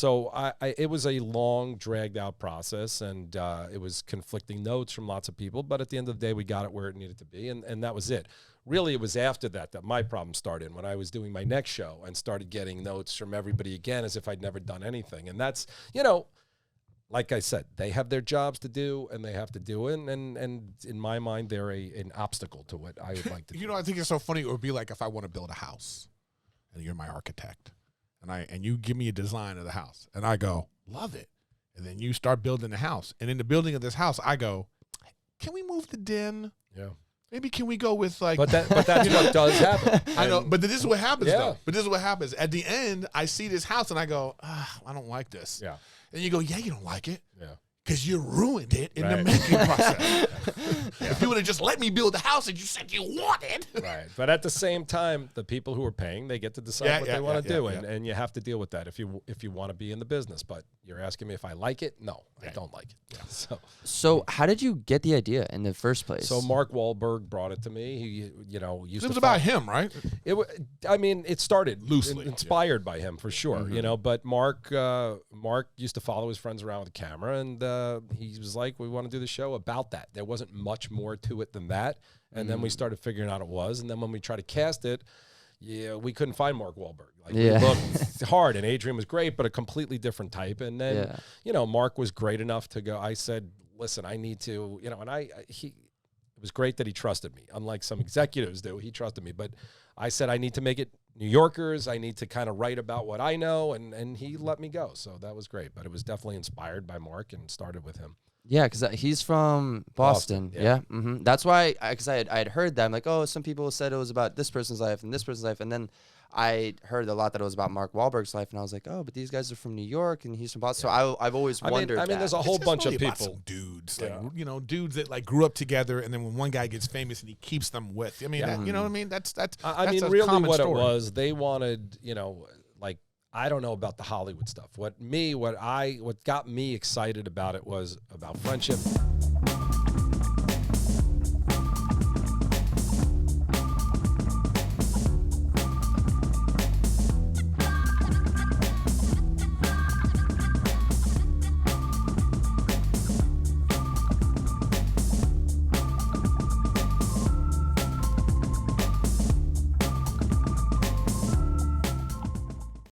So it was a long, dragged-out process, and it was conflicting notes from lots of people. But at the end of the day, we got it where it needed to be, and that was it. Really, it was after that my problem started, when I was doing my next show and started getting notes from everybody again as if I'd never done anything. And that's, like I said, they have their jobs to do, and they have to do it. And in my mind, they're an obstacle to what I would like to do. I think it's so funny. It would be like if I want to build a house, and you're my architect. And you give me a design of the house, and I go, love it. And then you start building the house. And in the building of this house, I go, can we move the den? Yeah. Maybe can we go with like... But that's what does happen. I know, but this is what happens, though. But this is what happens. At the end, I see this house, and I go, I don't like this. Yeah. And you go, yeah, you don't like it. Yeah. Because you ruined it in the making process. If you would have just let me build the house that you said you wanted. Right. But at the same time, the people who are paying, they get to decide what they want to do. And you have to deal with that if you want to be in the business. But you're asking me if I like it? No, I don't like it. Yeah. So how did you get the idea in the first place? So Mark Wahlberg brought it to me. He, used it was about him, right? It started loosely inspired by him for sure, but Mark used to follow his friends around with a camera, and he was like, we want to do the show about that. There wasn't much more to it than that. And then we started figuring out it was. And then when we tried to cast it, we couldn't find Mark Wahlberg. We looked hard, and Adrian was great, but a completely different type. And then, Mark was great enough to go. I said, listen, I need to, it was great that he trusted me. Unlike some executives do, he trusted me. But I said, I need to make it New Yorkers. I need to kind of write about what I know, and he let me go. So that was great. But it was definitely inspired by Mark and started with him. Yeah, because he's from Boston. Yeah. That's why, because I had heard that. I'm like, oh, some people said it was about this person's life and this person's life. And then I heard a lot that it was about Mark Wahlberg's life. And I was like, oh, but these guys are from New York and he's from Boston. So I've always wondered. I mean, there's a whole bunch of people. Some dudes, dudes that like grew up together, and then when one guy gets famous and he keeps them with. I mean, you know what I mean? That's really what story. It was. They wanted, I don't know about the Hollywood stuff. What got me excited about it was about friendship,